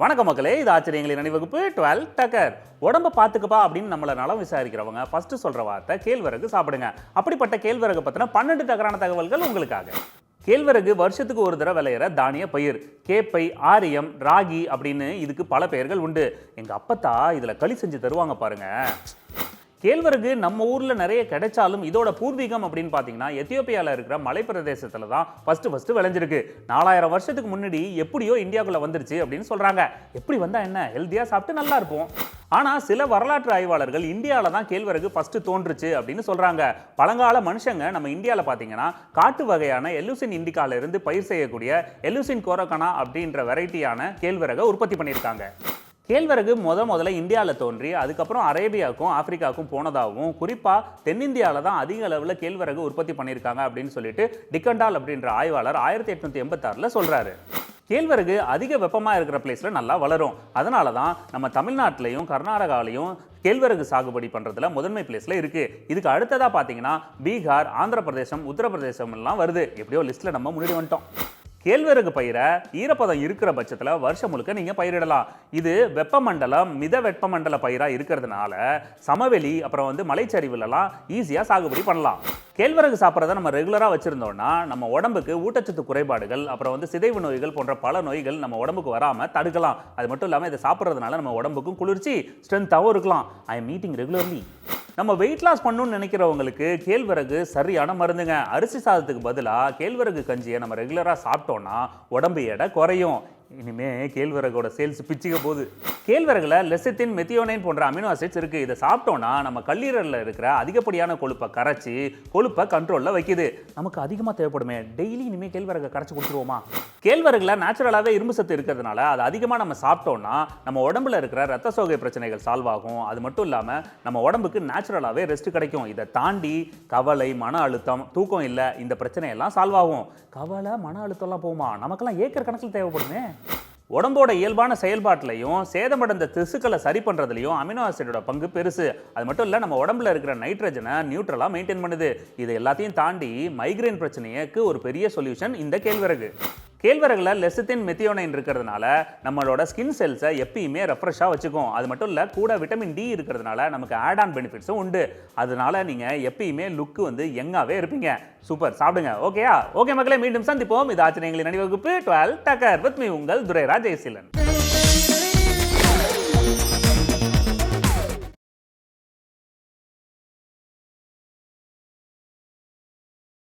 வணக்கம் மக்களே, இது ஆச்சரியங்களின் அணிவகுப்பு 12 டக்கர். உடம்ப பார்த்துக்கப்பா அப்படின்னு நம்மளை நலம் விசாரிக்கிறவங்க ஃபர்ஸ்ட் சொல்ற வார்த்தை கேழ்வரகு சாப்பிடுங்க. அப்படிப்பட்ட கேழ்வரகு பத்தின 12 டக்கரான தகவல்கள் உங்களுக்காக. கேழ்வரகு வருஷத்துக்கு ஒரு தடவை விளையிற தானிய பயிர். கேப்பை, ஆரியம், ராகி அப்படின்னு இதுக்கு பல பெயர்கள் உண்டு. எங்க அப்பத்தா இதுல களி செஞ்சு தருவாங்க பாருங்க. கேழ்வரகு நம்ம ஊர்ல நிறைய கிடைச்சாலும் இதோட பூர்வீகம் அப்படின்னு பாத்தீங்கன்னா எத்தியோப்பியால இருக்கிற மலை பிரதேசத்துல தான் ஃபர்ஸ்ட் விளைஞ்சிருக்கு. 4000 வருஷத்துக்கு முன்னாடி எப்படியோ இந்தியாவுக்குள்ள வந்துருச்சு அப்படின்னு சொல்றாங்க. எப்படி வந்தா என்ன, ஹெல்தியா சாப்பிட்டு நல்லா இருப்போம். ஆனா சில வரலாற்று ஆய்வாளர்கள் இந்தியாவில தான் கேழ்வரகு ஃபர்ஸ்ட் தோன்றுச்சு அப்படின்னு சொல்றாங்க. பழங்கால மனுஷங்க நம்ம இந்தியாவில பாத்தீங்கன்னா காட்டு வகையான எலுசின் இண்டிகால இருந்து பயிர் செய்யக்கூடிய எலுசின் கோரகனா அப்படின்ற வெரைட்டியான கேழ்வரகை உற்பத்தி பண்ணியிருக்காங்க. கேழ்வரகு முதல்ல இந்தியாவில் தோன்றி அதுக்கப்புறம் அரேபியாவுக்கும் ஆப்பிரிக்காவுக்கும் போனதாகவும் குறிப்பாக தென்னிந்தியாவில் தான் அதிக அளவில் கேழ்வரகு உற்பத்தி பண்ணியிருக்காங்க அப்படின்னு சொல்லிட்டு டிக்கண்டால் அப்படின்ற ஆய்வாளர் 1886 சொல்கிறாரு. கேழ்வரகு அதிக வெப்பமாக இருக்கிற பிளேஸில் நல்லா வளரும். அதனால தான் நம்ம தமிழ்நாட்டிலையும் கர்நாடகாவிலையும் கேழ்வரகு சாகுபடி பண்ணுறதுல முதன்மை பிளேஸில் இருக்குது. இதுக்கு அடுத்ததாக பார்த்தீங்கன்னா பீகார், ஆந்திர பிரதேசம், உத்தரப்பிரதேசம் எல்லாம் வருது. எப்படியோ லிஸ்ட்டில் நம்ம முன்னாடி வந்துட்டோம். கேழ்வரகு பயிரை ஈரப்பதம் இருக்கிற பட்சத்தில் வருஷம் முழுக்க நீங்கள் பயிரிடலாம். இது வெப்பமண்டலம், மித வெப்பமண்டல பயிராக இருக்கிறதுனால சமவெளி அப்புறம் மலைச்சரிவுலலாம் ஈஸியாக சாகுபடி பண்ணலாம். கேழ்வரகு சாப்பிட்றத நம்ம ரெகுலராக வச்சுருந்தோம்னா நம்ம உடம்புக்கு ஊட்டச்சத்து குறைபாடுகள் அப்புறம் சிதைவு நோய்கள் போன்ற பல நோய்கள் நம்ம உடம்புக்கு வராமல் தடுக்கலாம். அது மட்டும் இல்லாமல் இதை சாப்பிட்றதுனால நம்ம உடம்புக்கும் குளிர்ச்சி, ஸ்ட்ரென்த்தாகவும் இருக்கலாம். I am meeting regularly. நம்ம வெயிட் லாஸ் பண்ணணும்னு நினைக்கிறவங்களுக்கு கேழ்வரகு சரியான மருந்துங்க. அரிசி சாதத்துக்கு பதிலாக கேழ்வரகு கஞ்சியை நம்ம ரெகுலராக சாப்பிட்டோம்னா உடம்பு எடை குறையும். இனிமே கேழ்வரகோட சேல்ஸ் பிச்சுக்க போகுது. கேழ்வரகுல லெசித்தின், மெத்தியோனைன் போன்ற அமினோ ஆசிட்ஸ் இருக்கு. இதை சாப்பிட்டோம்னா நம்ம கல்லீரலில் இருக்கிற அதிகப்படியான கொழுப்பை கரைச்சி கொழுப்பை கண்ட்ரோலில் வைக்குது. நமக்கு அதிகமாக தேவைப்படுமே, டெய்லி இனிமேல் கேழ்வரகை கரைச்சி குடிச்சிருவோமா? கேழ்வரகுல நேச்சுரலாகவே இரும்பு சத்து இருக்கிறதுனால அது அதிகமாக நம்ம சாப்பிட்டோம்னா நம்ம உடம்புல இருக்கிற ரத்த சோகை பிரச்சனைகள் சால்வ் ஆகும். அது மட்டும் இல்லாமல் நம்ம உடம்புக்கு நேச்சுரலாகவே ரெஸ்ட் கிடைக்கும். இதை தாண்டி கவலை, மன அழுத்தம், தூக்கம் இல்லை, இந்த பிரச்சனையெல்லாம் சால்வ் ஆகும். கவலை, மன அழுத்தம்லாம் போகுமா? நமக்கெல்லாம் ஏக்கர் கணக்கில் தேவைப்படுமே. உடம்போட இயல்பான செயல்பாட்டிலையும் சேதமடைந்த திசுக்களை சரி பண்ணுறதுலையும் அமினோ ஆசிடோட பங்கு பெருசு. அது மட்டும் இல்லை, நம்ம உடம்புல இருக்கிற நைட்ரஜனை நியூட்ரலாக மெயின்டைன் பண்ணுது. இது எல்லாத்தையும் தாண்டி மைக்ரேன் பிரச்சனைக்கு ஒரு பெரிய சொல்யூஷன் இந்த கேழ்வரகு. கேழ்வரகுல லெசித்தின், மெத்தியோனைன் இருக்கிறதுனால நம்மளோட ஸ்கின் செல்ஸை எப்பயுமே ரெஃப்ரெஷ்ஷாக வச்சுக்கும். அது மட்டும் இல்லை, கூட விட்டமின் டி இருக்கிறதுனால நமக்கு ஆட் ஆன் பெனிஃபிட்ஸும் உண்டு. அதனால நீங்கள் எப்பயுமே லுக்கு யங்காகவே இருப்பீங்க. சூப்பர், சாப்பிடுங்க. ஓகே மக்களே, மீண்டும் சந்திப்போம். இது ஆச்சரியங்களின் அணிவகுப்பு 12 டக்கர் வித் மீ உங்கள் துரைராஜ் ஜெயசீலன்.